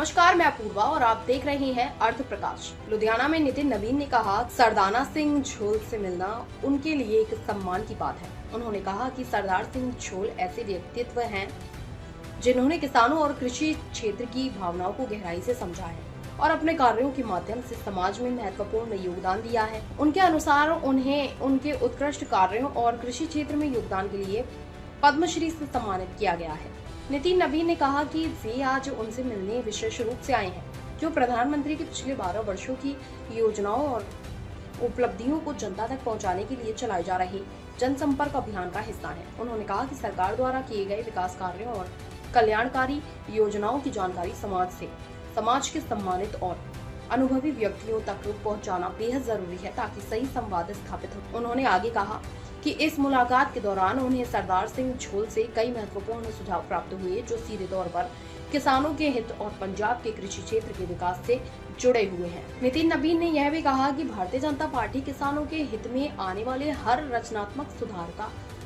नमस्कार, मैं अपूर्वा और आप देख रहे हैं अर्थ प्रकाश। लुधियाना में नितिन नवीन ने कहा, सरदाना सिंह झोल से मिलना उनके लिए एक सम्मान की बात है। उन्होंने कहा कि सरदार सिंह झोल ऐसे व्यक्तित्व हैं जिन्होंने किसानों और कृषि क्षेत्र की भावनाओं को गहराई से समझा है और अपने कार्यों के माध्यम से समाज में महत्वपूर्ण योगदान दिया है। उनके अनुसार उन्हें उनके उत्कृष्ट कार्यों और कृषि क्षेत्र में योगदान के लिए पद्मश्री से सम्मानित किया गया है। नितिन नवीन ने कहा कि वे आज उनसे मिलने विशेष रूप से आए हैं, जो प्रधानमंत्री की पिछले 12 वर्षों की योजनाओं और उपलब्धियों को जनता तक पहुंचाने के लिए चलाए जा रहे जनसंपर्क अभियान का हिस्सा है। उन्होंने कहा कि सरकार द्वारा किए गए विकास कार्यों और कल्याणकारी योजनाओं की जानकारी समाज के सम्मानित और अनुभवी व्यक्तियों तक पहुंचाना बेहद जरूरी है ताकि सही संवाद स्थापित हो। उन्होंने आगे कहा कि इस मुलाकात के दौरान उन्हें सरदार सिंह झोल से कई महत्वपूर्ण सुझाव प्राप्त हुए, जो सीधे तौर पर किसानों के हित और पंजाब के कृषि क्षेत्र के विकास से जुड़े हुए हैं। नितिन नवीन ने यह भी कहा कि भारतीय जनता पार्टी किसानों के हित में आने वाले हर रचनात्मक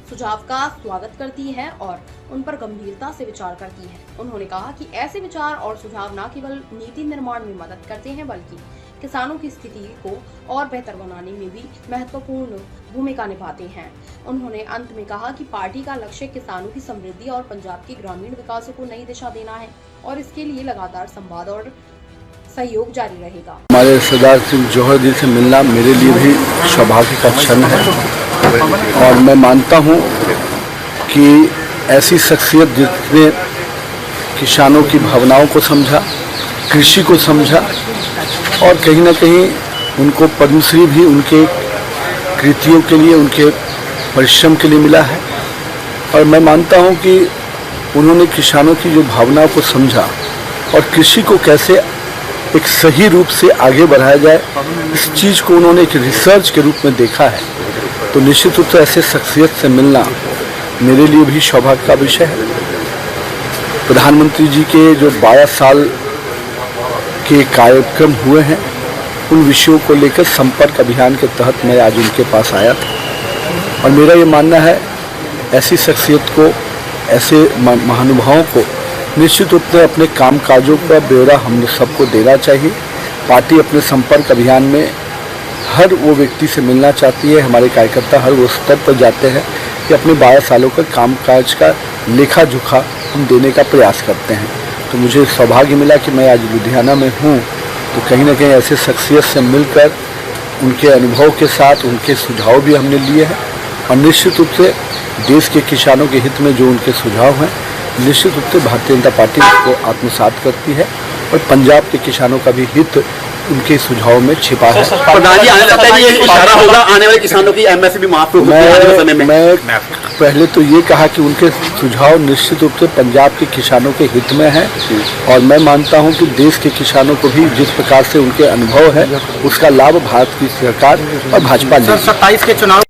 सुझाव का स्वागत करती है और उन पर गंभीरता से विचार करती है। उन्होंने कहा कि ऐसे विचार और सुझाव न केवल नीति निर्माण में मदद करते हैं, बल्कि किसानों की स्थिति को और बेहतर बनाने में भी महत्वपूर्ण भूमिका निभाते हैं। उन्होंने अंत में कहा कि पार्टी का लक्ष्य किसानों की समृद्धि और पंजाब के ग्रामीण विकास को नई दिशा देना है और इसके लिए लगातार संवाद और सहयोग जारी रहेगा। हमारे सरदार सिंह झोल जी से मिलना मेरे लिए भी सौभाग्य का क्षण है और मैं मानता हूँ कि ऐसी शख्सियत जिसने किसानों की भावनाओं को समझा, कृषि को समझा और कहीं ना कहीं उनको पद्मश्री भी उनके कृतियों के लिए, उनके परिश्रम के लिए मिला है। और मैं मानता हूँ कि उन्होंने किसानों की जो भावनाओं को समझा और कृषि को कैसे एक सही रूप से आगे बढ़ाया जाए, इस चीज़ को उन्होंने एक रिसर्च के रूप में देखा है। तो निश्चित रूप से ऐसे शख्सियत से मिलना मेरे लिए भी सौभाग्य का विषय है। प्रधानमंत्री जी के जो 12 साल के कार्यक्रम हुए हैं, उन विषयों को लेकर संपर्क अभियान के तहत मैं आज उनके पास आया था और मेरा ये मानना है ऐसी शख्सियत को, ऐसे महानुभावों को निश्चित रूप से अपने काम काजों का ब्यौरा हम सबको देना चाहिए। पार्टी अपने संपर्क अभियान में हर वो व्यक्ति से मिलना चाहती है। हमारे कार्यकर्ता हर वो स्तर पर जाते हैं कि अपने 12 सालों का काम काज का लेखा जोखा हम देने का प्रयास करते हैं। तो मुझे सौभाग्य मिला कि मैं आज लुधियाना में हूँ, तो कहीं ना कहीं ऐसे शख्सियत से मिलकर उनके अनुभव के साथ उनके सुझाव भी हमने लिए हैं और निश्चित रूप से देश के किसानों के हित में जो उनके सुझाव हैं, निश्चित रूप से भारतीय जनता पार्टी को आत्मसात करती है और पंजाब के किसानों का भी हित उनके सुझाव में छिपा है। प्रधान जी, आने लगता है ये इशारा होगा आने वाले किसानों की एमएसपी माफ होगी आने वाले समय में। मैं पहले तो ये कहा कि उनके सुझाव निश्चित रूप से पंजाब के किसानों के हित में हैं और मैं मानता हूं कि देश के किसानों को भी जिस प्रकार से उनके अनुभव है, उसका लाभ भारत की सरकार और भाजपा 27 के चुनाव